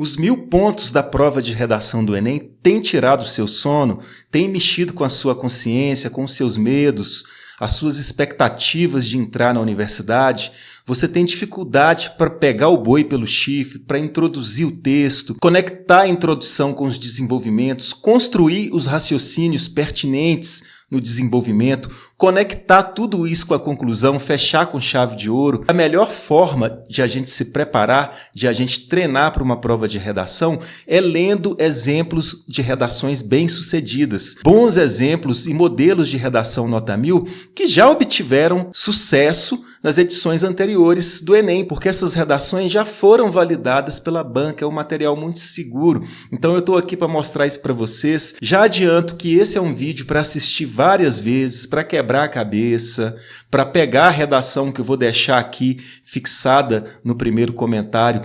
Os 1000 pontos da prova de redação do Enem têm tirado o seu sono, têm mexido com a sua consciência, com os seus medos, as suas expectativas de entrar na universidade? Você tem dificuldade para pegar o boi pelo chifre, para introduzir o texto, conectar a introdução com os desenvolvimentos, construir os raciocínios pertinentes no desenvolvimento, conectar tudo isso com a conclusão, fechar com chave de ouro. A melhor forma de a gente se preparar, de a gente treinar para uma prova de redação, é lendo exemplos de redações bem-sucedidas. Bons exemplos e modelos de redação nota 1000 que já obtiveram sucesso nas edições anteriores do Enem, porque essas redações já foram validadas pela banca, é um material muito seguro. Então eu estou aqui para mostrar isso para vocês. Já adianto que esse é um vídeo para assistir várias vezes, para quebrar a cabeça, para pegar a redação que eu vou deixar aqui fixada no primeiro comentário,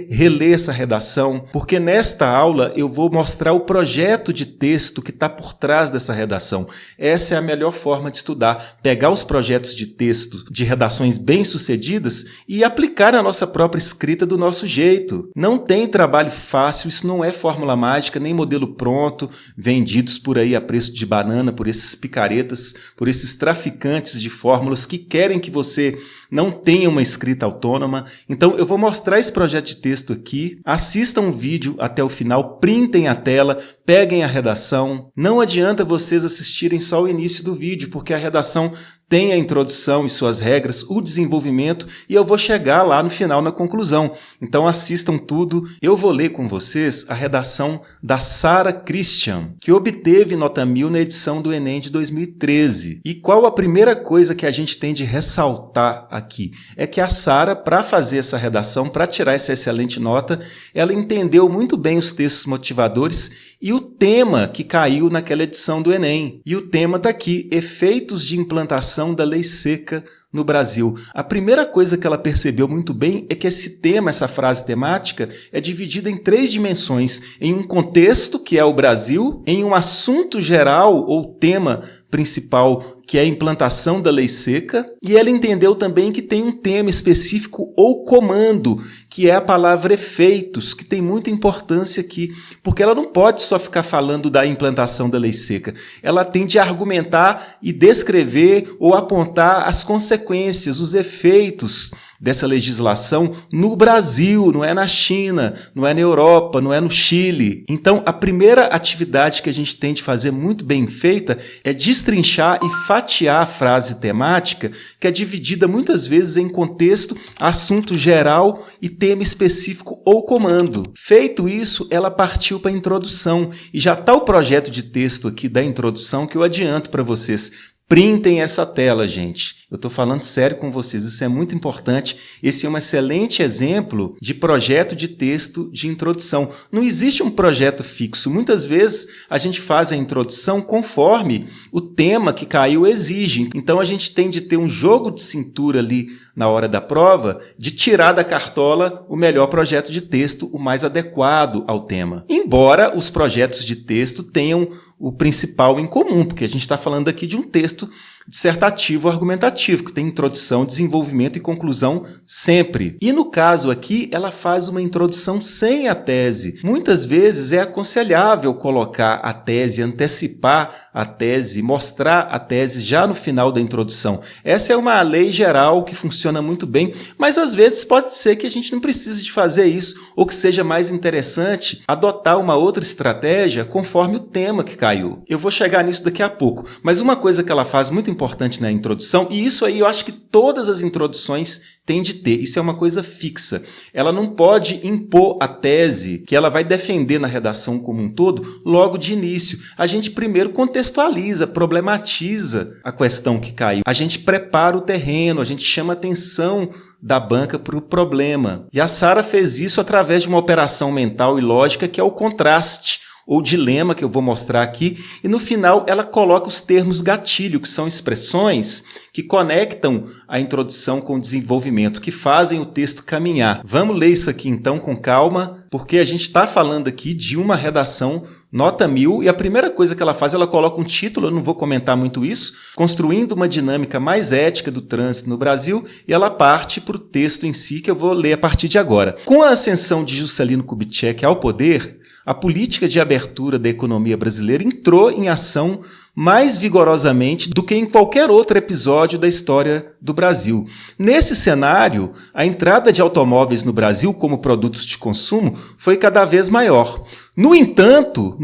reler essa redação, porque nesta aula eu vou mostrar o projeto de texto que está por trás dessa redação. Essa é a melhor forma de estudar, pegar os projetos de texto de redações bem-sucedidas e aplicar na nossa própria escrita do nosso jeito. Não tem trabalho fácil, isso não é fórmula mágica, nem modelo pronto, vendidos por aí a preço de banana, por esses picaretas, por esses traficantes de fórmulas que querem que você não tenha uma escrita autônoma. Então eu vou mostrar esse projeto de texto aqui, assistam o vídeo até o final, printem a tela, peguem a redação. Não adianta vocês assistirem só o início do vídeo, porque a redação tem a introdução e suas regras, o desenvolvimento, e eu vou chegar lá no final na conclusão. Então assistam tudo. Eu vou ler com vocês a redação da Sara Christian, que obteve nota 1000 na edição do Enem de 2013. E qual a primeira coisa que a gente tem de ressaltar aqui? É que a Sara, para fazer essa redação, para tirar essa excelente nota, ela entendeu muito bem os textos motivadores e o tema que caiu naquela edição do Enem. E o tema está aqui: efeitos de implantação da lei seca no Brasil. A primeira coisa que ela percebeu muito bem é que esse tema, essa frase temática, é dividida em 3 dimensões. Em um contexto, que é o Brasil, em um assunto geral ou tema principal, que é a implantação da lei seca, e ela entendeu também que tem um tema específico ou comando, que é a palavra efeitos, que tem muita importância aqui, porque ela não pode só ficar falando da implantação da lei seca. Ela tem de argumentar e descrever ou apontar as consequências, os efeitos dessa legislação no Brasil, não é na China, não é na Europa, não é no Chile. Então, a primeira atividade que a gente tem de fazer muito bem feita é destrinchar e fatiar a frase temática, que é dividida muitas vezes em contexto, assunto geral e tema específico ou comando. Feito isso, ela partiu para a introdução, e já está o projeto de texto aqui da introdução que eu adianto para vocês. Printem essa tela, gente. Eu estou falando sério com vocês, isso é muito importante. Esse é um excelente exemplo de projeto de texto de introdução. Não existe um projeto fixo. Muitas vezes a gente faz a introdução conforme o tema que caiu exige. Então a gente tem de ter um jogo de cintura ali na hora da prova, de tirar da cartola o melhor projeto de texto, o mais adequado ao tema. Embora os projetos de texto tenham o principal em comum, porque a gente está falando aqui de um texto dissertativo argumentativo, que tem introdução, desenvolvimento e conclusão sempre. E no caso aqui, ela faz uma introdução sem a tese. Muitas vezes é aconselhável colocar a tese, antecipar a tese, mostrar a tese já no final da introdução. Essa é uma lei geral que funciona muito bem, mas às vezes pode ser que a gente não precise de fazer isso, ou que seja mais interessante adotar uma outra estratégia conforme o tema que caiu. Eu vou chegar nisso daqui a pouco, mas uma coisa que ela faz muito importante na introdução, e isso aí eu acho que todas as introduções têm de ter, isso é uma coisa fixa. Ela não pode impor a tese que ela vai defender na redação como um todo logo de início. A gente primeiro contextualiza, problematiza a questão que caiu. A gente prepara o terreno, a gente chama atenção da banca para o problema. E a Sara fez isso através de uma operação mental e lógica que é o contraste, ou dilema, que eu vou mostrar aqui, e no final ela coloca os termos gatilho, que são expressões que conectam a introdução com o desenvolvimento, que fazem o texto caminhar. Vamos ler isso aqui então com calma, Porque a gente está falando aqui de uma redação nota 1000 e a primeira coisa que ela faz, ela coloca um título, eu não vou comentar muito isso, construindo uma dinâmica mais ética do trânsito no Brasil, e ela parte para o texto em si, que eu vou ler a partir de agora. Com a ascensão de Juscelino Kubitschek ao poder, a política de abertura da economia brasileira entrou em ação mais vigorosamente do que em qualquer outro episódio da história do Brasil. Nesse cenário, a entrada de automóveis no Brasil como produtos de consumo foi cada vez maior. No entanto,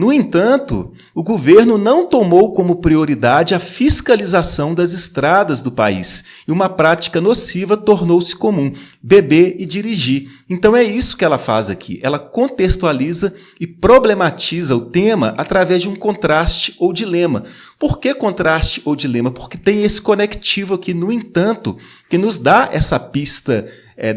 o governo não tomou como prioridade a fiscalização das estradas do país e uma prática nociva tornou-se comum: beber e dirigir. Então é isso que ela faz aqui. Ela contextualiza e problematiza o tema através de um contraste ou dilema. Por que contraste ou dilema? Porque tem esse conectivo aqui, no entanto, que nos dá essa pista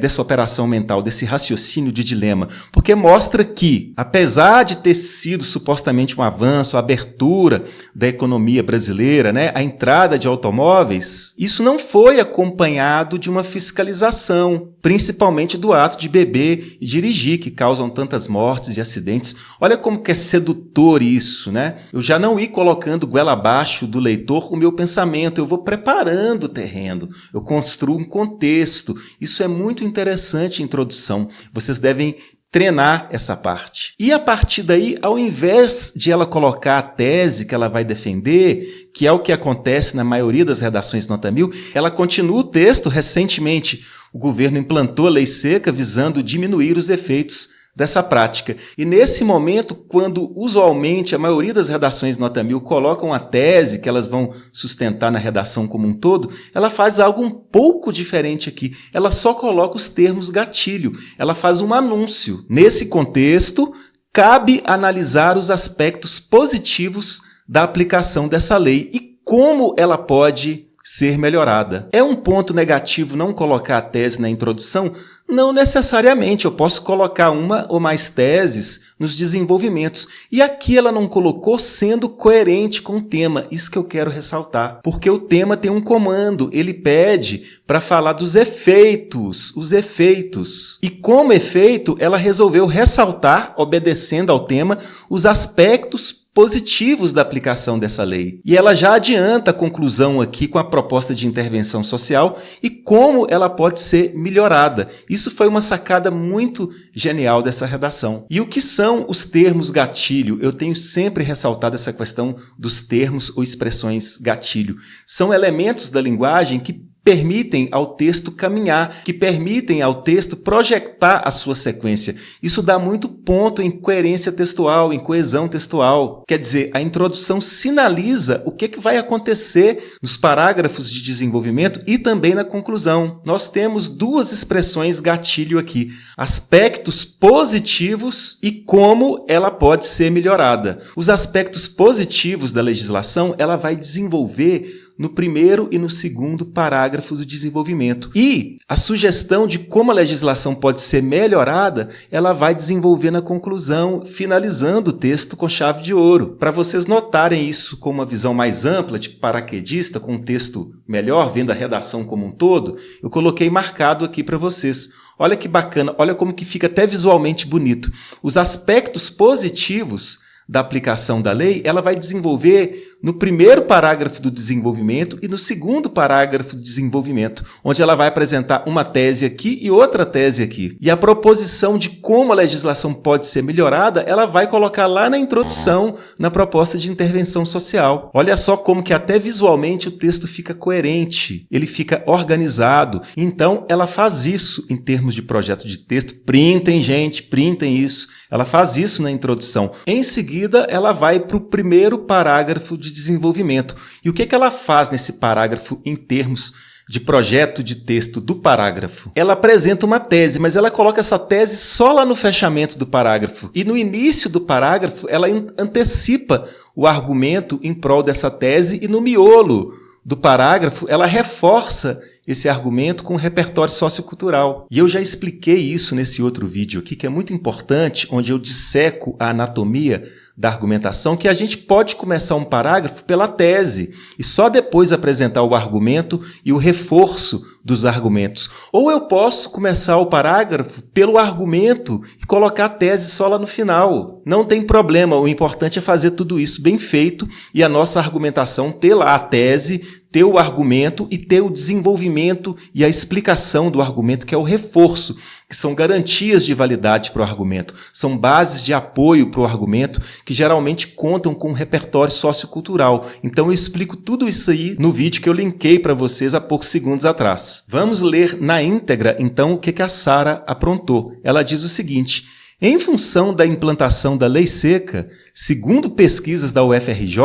dessa operação mental, desse raciocínio de dilema, porque mostra que, apesar de ter sido supostamente um avanço, a abertura da economia brasileira, né, a entrada de automóveis, isso não foi acompanhado de uma fiscalização, principalmente do ato de beber e dirigir, que causam tantas mortes e acidentes. Olha como que é sedutor isso, né? Eu já não ir colocando goela abaixo do leitor o meu pensamento, eu vou preparando o terreno, eu construo um contexto. Isso é muito interessante, introdução. Vocês devem treinar essa parte. E a partir daí, ao invés de ela colocar a tese que ela vai defender, que é o que acontece na maioria das redações nota 1000, ela continua o texto. Recentemente, o governo implantou a lei seca visando diminuir os efeitos dessa prática. E nesse momento, quando usualmente a maioria das redações nota 1000 colocam a tese que elas vão sustentar na redação como um todo, ela faz algo um pouco diferente aqui. Ela só coloca os termos gatilho. Ela faz um anúncio. Nesse contexto, cabe analisar os aspectos positivos da aplicação dessa lei e como ela pode ser melhorada. É um ponto negativo não colocar a tese na introdução? Não necessariamente. Eu posso colocar uma ou mais teses nos desenvolvimentos. E aqui ela não colocou sendo coerente com o tema. Isso que eu quero ressaltar. Porque o tema tem um comando. Ele pede para falar dos efeitos. Os efeitos. E como efeito, ela resolveu ressaltar, obedecendo ao tema, os aspectos positivos da aplicação dessa lei. E ela já adianta a conclusão aqui com a proposta de intervenção social e como ela pode ser melhorada. Isso foi uma sacada muito genial dessa redação. E o que são os termos gatilho? Eu tenho sempre ressaltado essa questão dos termos ou expressões gatilho. São elementos da linguagem que permitem ao texto caminhar, que permitem ao texto projetar a sua sequência. Isso dá muito ponto em coerência textual, em coesão textual. Quer dizer, a introdução sinaliza o que vai acontecer nos parágrafos de desenvolvimento e também na conclusão. Nós temos duas expressões gatilho aqui: aspectos positivos e como ela pode ser melhorada. Os aspectos positivos da legislação ela vai desenvolver no primeiro e no segundo parágrafo do desenvolvimento. E a sugestão de como a legislação pode ser melhorada, ela vai desenvolver na conclusão, finalizando o texto com chave de ouro. Para vocês notarem isso com uma visão mais ampla, tipo paraquedista, com um texto melhor, vendo a redação como um todo, eu coloquei marcado aqui para vocês. Olha que bacana, olha como que fica até visualmente bonito. Os aspectos positivos da aplicação da lei, ela vai desenvolver no primeiro parágrafo do desenvolvimento e no segundo parágrafo do desenvolvimento, onde ela vai apresentar uma tese aqui e outra tese aqui. E a proposição de como a legislação pode ser melhorada, ela vai colocar lá na introdução, na proposta de intervenção social. Olha só como que até visualmente o texto fica coerente, ele fica organizado. Então, ela faz isso em termos de projeto de texto. Printem, gente, printem isso. Ela faz isso na introdução. Em seguida, ela vai para o primeiro parágrafo de desenvolvimento. E o que ela faz nesse parágrafo em termos de projeto de texto do parágrafo? Ela apresenta uma tese, mas ela coloca essa tese só lá no fechamento do parágrafo. E no início do parágrafo, ela antecipa o argumento em prol dessa tese e no miolo do parágrafo, ela reforça esse argumento com o repertório sociocultural. E eu já expliquei isso nesse outro vídeo aqui, que é muito importante, onde eu disseco a anatomia da argumentação, que a gente pode começar um parágrafo pela tese e só depois apresentar o argumento e o reforço dos argumentos. Ou eu posso começar o parágrafo pelo argumento e colocar a tese só lá no final. Não tem problema, o importante é fazer tudo isso bem feito e a nossa argumentação ter lá a tese, ter o argumento e ter o desenvolvimento e a explicação do argumento, que é o reforço, que são garantias de validade para o argumento, são bases de apoio para o argumento que geralmente contam com um repertório sociocultural. Então eu explico tudo isso aí no vídeo que eu linkei para vocês há poucos segundos atrás. Vamos ler na íntegra, então, o que a Sara aprontou. Ela diz o seguinte: em função da implantação da lei seca, segundo pesquisas da UFRJ,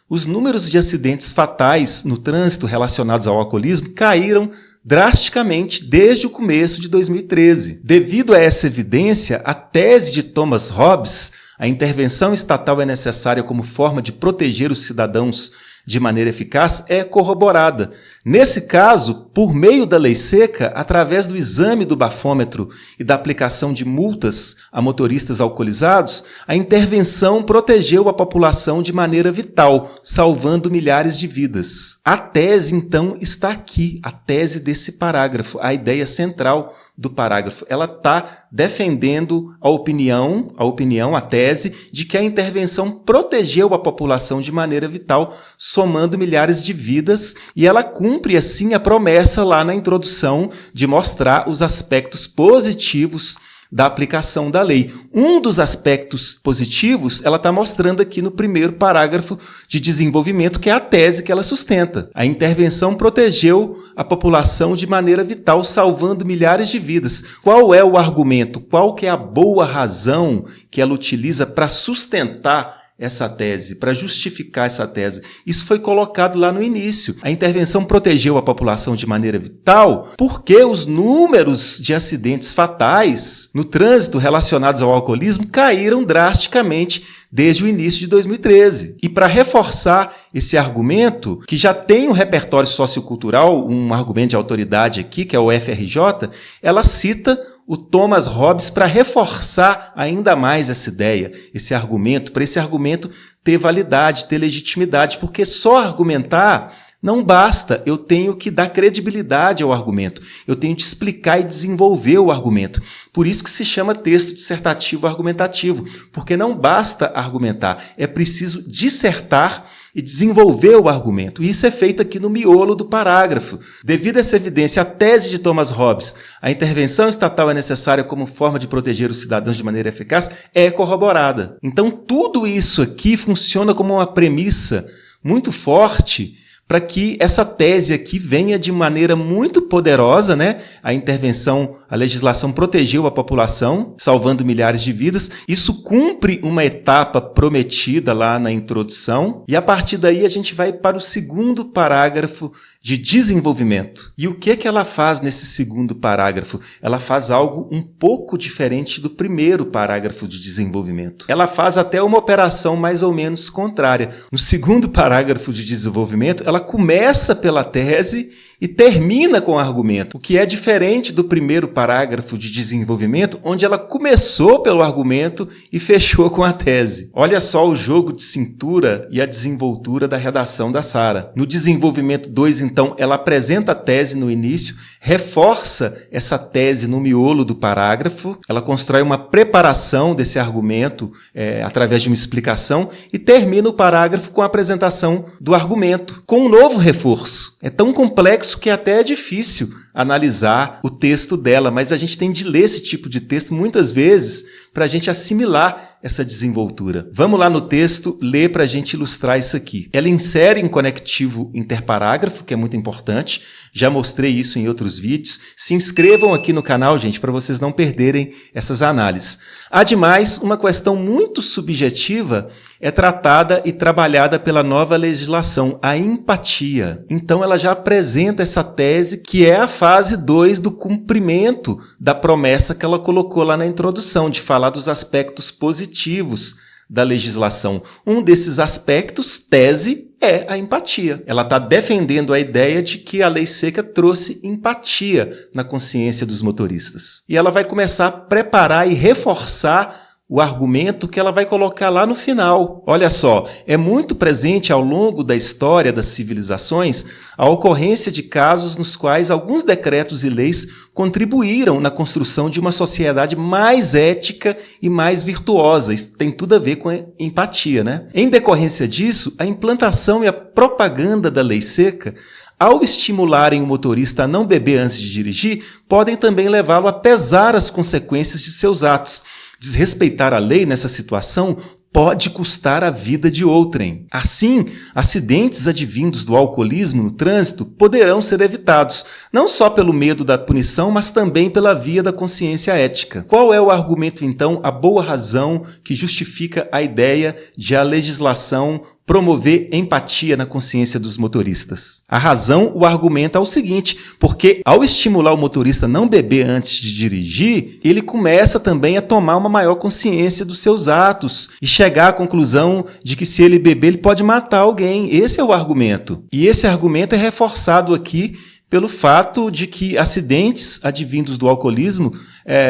os números de acidentes fatais no trânsito relacionados ao alcoolismo caíram drasticamente desde o começo de 2013. Devido a essa evidência, a tese de Thomas Hobbes, a intervenção estatal é necessária como forma de proteger os cidadãos de maneira eficaz, é corroborada. Nesse caso, por meio da lei seca, através do exame do bafômetro e da aplicação de multas a motoristas alcoolizados, a intervenção protegeu a população de maneira vital, salvando milhares de vidas. A tese, então, está aqui, a tese desse parágrafo, a ideia central do parágrafo. Ela está defendendo a opinião, a tese, de que a intervenção protegeu a população de maneira vital, somando milhares de vidas, e ela cumpre, assim, a promessa lá na introdução de mostrar os aspectos positivos da aplicação da lei. Um dos aspectos positivos ela está mostrando aqui no primeiro parágrafo de desenvolvimento, que é a tese que ela sustenta. A intervenção protegeu a população de maneira vital, salvando milhares de vidas. Qual é o argumento? Qual que é a boa razão que ela utiliza para sustentar essa tese, para justificar essa tese? Isso foi colocado lá no início. A intervenção protegeu a população de maneira vital porque os números de acidentes fatais no trânsito relacionados ao alcoolismo caíram drasticamente desde o início de 2013. E para reforçar esse argumento, que já tem um repertório sociocultural, um argumento de autoridade aqui, que é o FRJ, ela cita o Thomas Hobbes para reforçar ainda mais essa ideia, esse argumento, para esse argumento ter validade, ter legitimidade, porque só argumentar não basta, eu tenho que dar credibilidade ao argumento, eu tenho que explicar e desenvolver o argumento. Por isso que se chama texto dissertativo argumentativo, porque não basta argumentar, é preciso dissertar e desenvolver o argumento. E isso é feito aqui no miolo do parágrafo. Devido a essa evidência, a tese de Thomas Hobbes, a intervenção estatal é necessária como forma de proteger os cidadãos de maneira eficaz, é corroborada. Então, tudo isso aqui funciona como uma premissa muito forte para que essa tese aqui venha de maneira muito poderosa, né? A intervenção, a legislação protegeu a população, salvando milhares de vidas. Isso cumpre uma etapa prometida lá na introdução. E a partir daí a gente vai para o segundo parágrafo de desenvolvimento. E o que ela faz nesse segundo parágrafo? Ela faz algo um pouco diferente do primeiro parágrafo de desenvolvimento. Ela faz até uma operação mais ou menos contrária. No segundo parágrafo de desenvolvimento, ela começa pela tese e termina com o argumento, o que é diferente do primeiro parágrafo de desenvolvimento, onde ela começou pelo argumento e fechou com a tese. Olha só o jogo de cintura e a desenvoltura da redação da Sara. No desenvolvimento 2, então, ela apresenta a tese no início, reforça essa tese no miolo do parágrafo, ela constrói uma preparação desse argumento através de uma explicação e termina o parágrafo com a apresentação do argumento, com um novo reforço. É tão complexo que até é difícil analisar o texto dela, mas a gente tem de ler esse tipo de texto muitas vezes para a gente assimilar essa desenvoltura. Vamos lá no texto ler para a gente ilustrar isso aqui. Ela insere em conectivo interparágrafo, que é muito importante. Já mostrei isso em outros vídeos. Se inscrevam aqui no canal, gente, para vocês não perderem essas análises. Ademais, uma questão muito subjetiva é tratada e trabalhada pela nova legislação, a empatia. Então, ela já apresenta essa tese, que é a fase 2 do cumprimento da promessa que ela colocou lá na introdução, de falar dos aspectos positivos da legislação. Um desses aspectos, tese, é a empatia. Ela está defendendo a ideia de que a lei seca trouxe empatia na consciência dos motoristas. E ela vai começar a preparar e reforçar o argumento que ela vai colocar lá no final. Olha só, é muito presente ao longo da história das civilizações a ocorrência de casos nos quais alguns decretos e leis contribuíram na construção de uma sociedade mais ética e mais virtuosa. Isso tem tudo a ver com a empatia, né? Em decorrência disso, a implantação e a propaganda da lei seca, ao estimularem o motorista a não beber antes de dirigir, podem também levá-lo a pesar as consequências de seus atos. Desrespeitar a lei nessa situação pode custar a vida de outrem. Assim, acidentes advindos do alcoolismo no trânsito poderão ser evitados, não só pelo medo da punição, mas também pela via da consciência ética. Qual é o argumento, então, a boa razão que justifica a ideia de a legislação promover empatia na consciência dos motoristas? A razão o argumenta é o seguinte, porque ao estimular o motorista a não beber antes de dirigir, ele começa também a tomar uma maior consciência dos seus atos e chegar à conclusão de que se ele beber, ele pode matar alguém. Esse é o argumento. E esse argumento é reforçado aqui pelo fato de que acidentes advindos do alcoolismo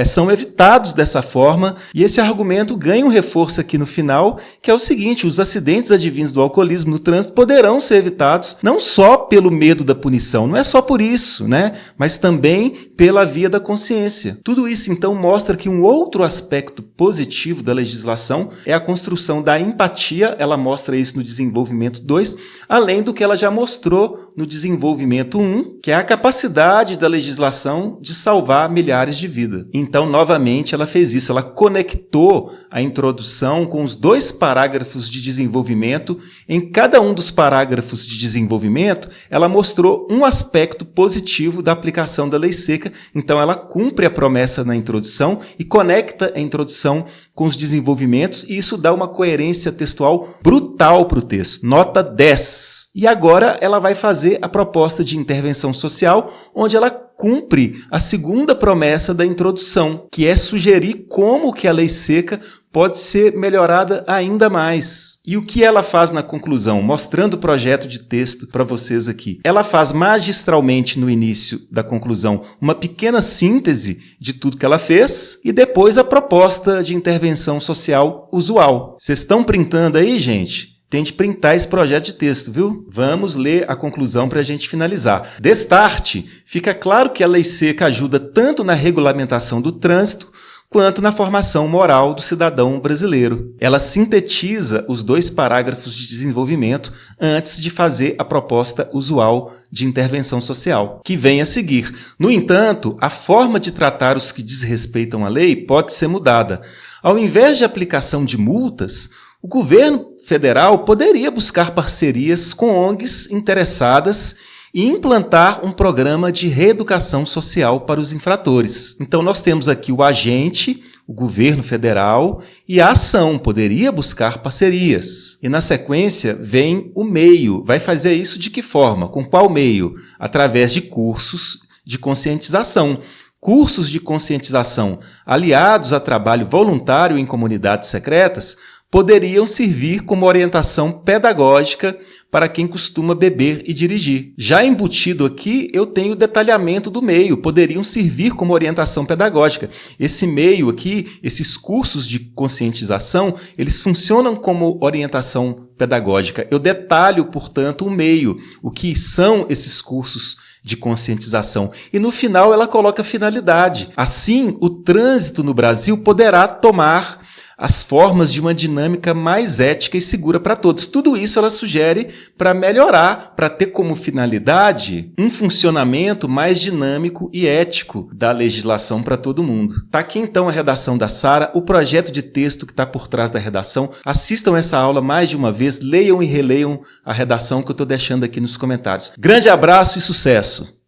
são evitados dessa forma, e esse argumento ganha um reforço aqui no final, que é o seguinte: os acidentes advindos do alcoolismo no trânsito poderão ser evitados não só pelo medo da punição, não é só por isso, né? Mas também pela via da consciência. Tudo isso, então, mostra que um outro aspecto positivo da legislação é a construção da empatia. Ela mostra isso no desenvolvimento 2, além do que ela já mostrou no desenvolvimento 1, que é a capacidade da legislação de salvar milhares de vidas. Então, novamente, ela fez isso. Ela conectou a introdução com os 2 parágrafos de desenvolvimento. Em cada um dos parágrafos de desenvolvimento, ela mostrou um aspecto positivo da aplicação da lei seca. Então, ela cumpre a promessa na introdução e conecta a introdução com os desenvolvimentos, e isso dá uma coerência textual brutal para o texto. Nota 10. E agora ela vai fazer a proposta de intervenção social, onde ela cumpre a segunda promessa da introdução, que é sugerir como que a lei seca pode ser melhorada ainda mais. E o que ela faz na conclusão? Mostrando o projeto de texto para vocês aqui. Ela faz magistralmente no início da conclusão uma pequena síntese de tudo que ela fez e depois a proposta de intervenção social usual. Vocês estão printando aí, gente? Tente printar esse projeto de texto, viu? Vamos ler a conclusão para a gente finalizar. Destarte, fica claro que a lei seca ajuda tanto na regulamentação do trânsito quanto na formação moral do cidadão brasileiro. Ela sintetiza os 2 parágrafos de desenvolvimento antes de fazer a proposta usual de intervenção social, que vem a seguir. No entanto, a forma de tratar os que desrespeitam a lei pode ser mudada. Ao invés de aplicação de multas, o governo federal poderia buscar parcerias com ONGs interessadas e implantar um programa de reeducação social para os infratores. Então, nós temos aqui o agente, o governo federal, e a ação poderia buscar parcerias. E, na sequência, vem o meio. Vai fazer isso de que forma? Com qual meio? Através de cursos de conscientização. Cursos de conscientização aliados a trabalho voluntário em comunidades secretas poderiam servir como orientação pedagógica para quem costuma beber e dirigir. Já embutido aqui, eu tenho o detalhamento do meio, poderiam servir como orientação pedagógica. Esse meio aqui, esses cursos de conscientização, eles funcionam como orientação pedagógica. Eu detalho, portanto, o meio, o que são esses cursos de conscientização. E no final ela coloca finalidade. Assim, o trânsito no Brasil poderá tomar as formas de uma dinâmica mais ética e segura para todos. Tudo isso ela sugere para melhorar, para ter como finalidade um funcionamento mais dinâmico e ético da legislação para todo mundo. Está aqui então a redação da Sara, o projeto de texto que está por trás da redação. Assistam essa aula mais de uma vez, leiam e releiam a redação que eu estou deixando aqui nos comentários. Grande abraço e sucesso!